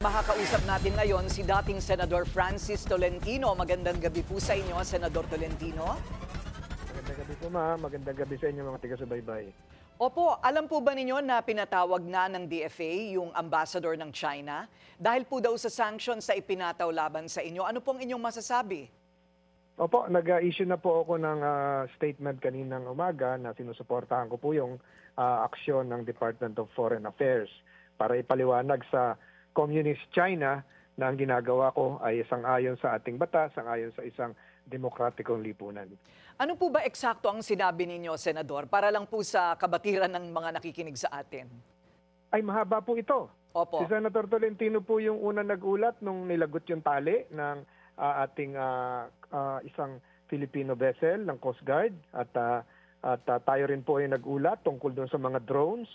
Makakausap natin ngayon si dating Senador Francis Tolentino. Magandang gabi po sa inyo, Senador Tolentino. Magandang gabi po, ma'am. Magandang gabi sa inyo, mga taga-subaybay. Opo, alam po ba ninyo na pinatawag na ng DFA yung ambassador ng China? Dahil po daw sa sanctions na ipinataw laban sa inyo, ano pong inyong masasabi? Opo, nag-issue na po ako ng statement kaninang umaga na sinusuportahan ko po yung aksyon ng Department of Foreign Affairs para ipaliwanag sa Communist China na ang ginagawa ko ay sang-ayon sa ating batas, sang-ayon sa isang demokratikong lipunan. Ano po ba eksakto ang sinabi ninyo, Senador, para lang po sa kabatiran ng mga nakikinig sa atin? Ay mahaba po ito. Opo. Si Senator Tolentino po yung unang nagulat nung nilagot yung tali ng ating isang Filipino vessel ng Coast Guard at tayo rin po ay nagulat tungkol doon sa mga drones.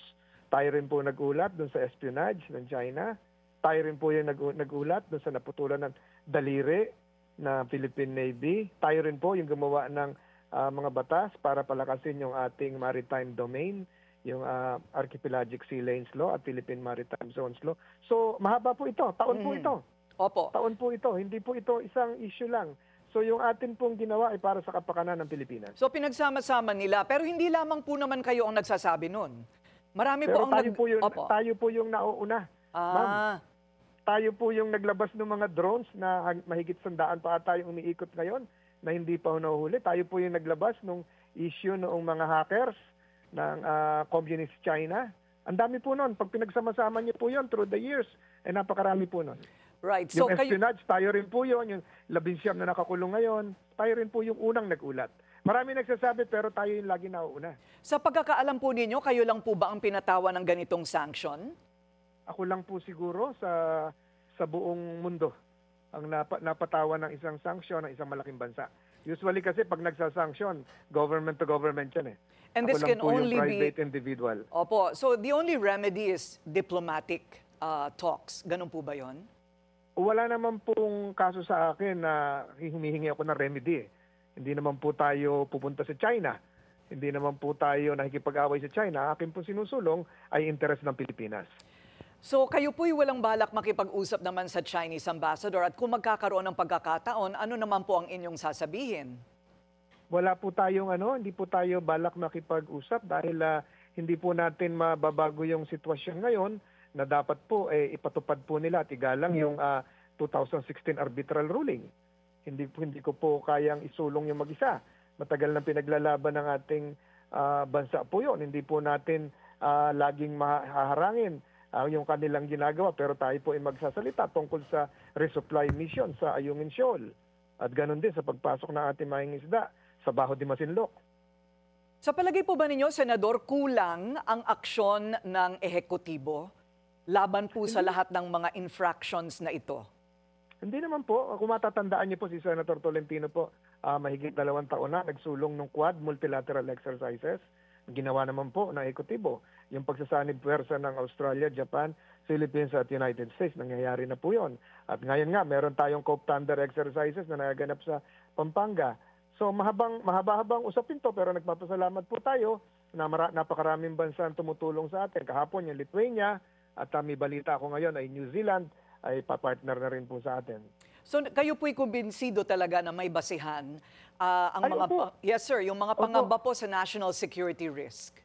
Tayo rin po nagulat doon sa espionage ng China. Tayo rin po yung nagulat doon sa naputulan ng daliri na Philippine Navy. Tayo rin po yung gumawa ng mga batas para palakasin yung ating maritime domain, yung Archipelagic Sea Lanes Law at Philippine Maritime Zones Law. So mahaba po ito, taon po ito. Opo. Taon po ito, hindi po ito isang issue lang. So yung atin pong ginawa ay para sa kapakanan ng Pilipinas. So pinagsama-sama nila, pero hindi lamang po naman kayo ang nagsasabi nun. Marami Pero po ang Opo. tayo po yung nauuna. Ma'am, tayo po yung naglabas ng mga drones na mahigit 100 pa ata yung umiikot ngayon na hindi pa nahuhuli. Tayo po yung naglabas ng issue noong mga hackers ng Communist China. Ang dami po nun. Pag pinagsama-sama niyo po yun through the years, napakarami po nun. Right. So Yung espionage, tayo rin po yun. Yung 19 na nakakulong ngayon, tayo rin po yung unang nagulat. Marami nagsasabi pero tayo yung lagi nauuna. Sa pagkakaalam po ninyo, kayo lang po ba ang pinatawa ng ganitong sanction? Ako lang po siguro sa buong mundo ang napatawa ng isang sanction ng isang malaking bansa. Usually kasi pag nagsasanction, government to government yan eh. And this Ako lang can po yung only private individual. Opo. So the only remedy is diplomatic talks. Ganun po ba yon? Wala naman pong kaso sa akin na humihingi ako ng remedy eh. Hindi naman po tayo pupunta sa China. Hindi naman po tayo nakikipag-away sa China. Akin po sinusulong ay interes ng Pilipinas. So kayo po'y walang balak makipag-usap naman sa Chinese ambassador at kung magkakaroon ng pagkakataon, ano naman po ang inyong sasabihin? Wala po tayong hindi po tayo balak makipag-usap dahil hindi po natin mababago yung sitwasyon ngayon na dapat po ipatupad po nila at igalang yung 2016 arbitral ruling. Hindi ko po kayang isulong yung mag-isa. Matagal na pinaglalaban ng ating bansa po yun. Hindi po natin laging mahaharangin yung kanilang ginagawa pero tayo po ay magsasalita tungkol sa resupply mission sa Ayungin Shoal. At ganun din sa pagpasok ng ating mahing isda sa Baho de Masinloc. Sa palagay po ba ninyo, Senador, kulang ang aksyon ng ehekutibo laban po sa lahat ng mga infractions na ito? Hindi naman po. Kung matatandaan niyo po si Senator Tolentino po, mahigit 2 taon na nagsulong ng Quad multilateral exercises. Ginawa naman po ng ehekutibo. Yung pagsasanib puwersa ng Australia, Japan, Philippines at United States, nangyayari na po yun. At ngayon nga, meron tayong Cope Thunder exercises na nagaganap sa Pampanga. So mahaba-habang usapin to pero nagpapasalamat po tayo na napakaraming bansa ang tumutulong sa atin. Kahapon yung Lithuania at may balita ako ngayon ay New Zealand ay papartner na rin po sa atin. So kayo po'y kumbinsido talaga na may basihan ang mga yes sir, yung mga pangamba po sa national security risk.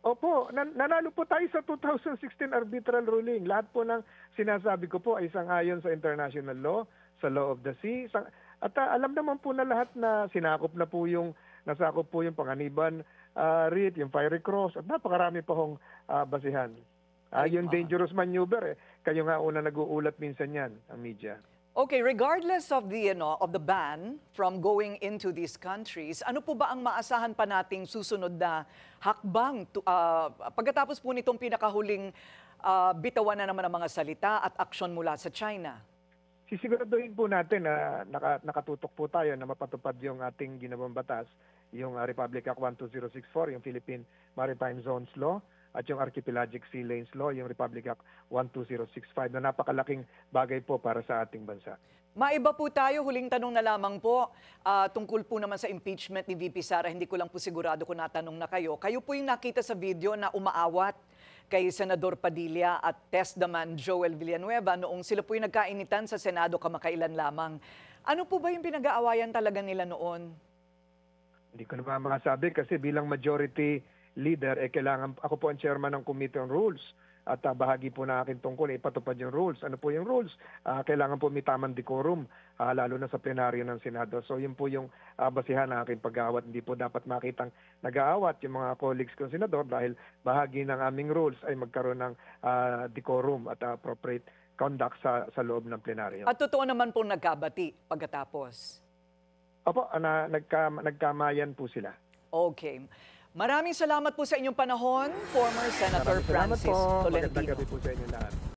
Opo, nanalo po tayo sa 2016 arbitral ruling. Lahat po ng sinasabi ko po ay sang-ayon sa international law, sa law of the sea. At alam naman po na lahat na nasakop po yung Panganiban writ, yung Fiery Cross, at napakarami pa hong basihan. Yung dangerous maneuver, kayo nga una nag-uulat minsan yan, ang media. Okay, regardless of the ban from going into these countries, ano po ba ang maasahan pa nating susunod na hakbang pagkatapos po nitong pinakahuling bitawan na naman ng mga salita at aksyon mula sa China? Sisiguraduhin po natin na nakatutok po tayo na mapatupad yung ating ginawang batas, yung Republic Act 12064, yung Philippine Maritime Zones Law, at yung Archipelagic Sea Lanes Law, yung Republic Act 12065 na napakalaking bagay po para sa ating bansa. Maiba po tayo, huling tanong na lamang po, tungkol po naman sa impeachment ni VP Sara, hindi ko lang po sigurado kung natanong na kayo. Kayo po yung nakita sa video na umaawat kay Senador Padilla at Testdaman Joel Villanueva noong sila po'y nagkainitan sa Senado kamakailan lamang. Ano po ba yung pinag-aawayan talaga nila noon? Hindi ko naman makasabi kasi bilang majority leader, kailangan ako po ang chairman ng Committee on Rules. At bahagi po na akin tungkol ipatupad yung rules. Ano po yung rules? Kailangan po may tamang decorum, lalo na sa plenaryo ng Senado. So yun po yung basihan ng aking pag-aawat. Hindi po dapat makitang nag-aawat yung mga colleagues kong senador dahil bahagi ng aming rules ay magkaroon ng decorum at appropriate conduct sa loob ng plenaryo. At totoo naman pong nagkabati pagkatapos. Opo, nagkamayan po sila. Okay. Maraming salamat po sa inyong panahon, former Senator Maraming salamat Francis po. Tolentino. Magandang gabi po sa inyo lahat.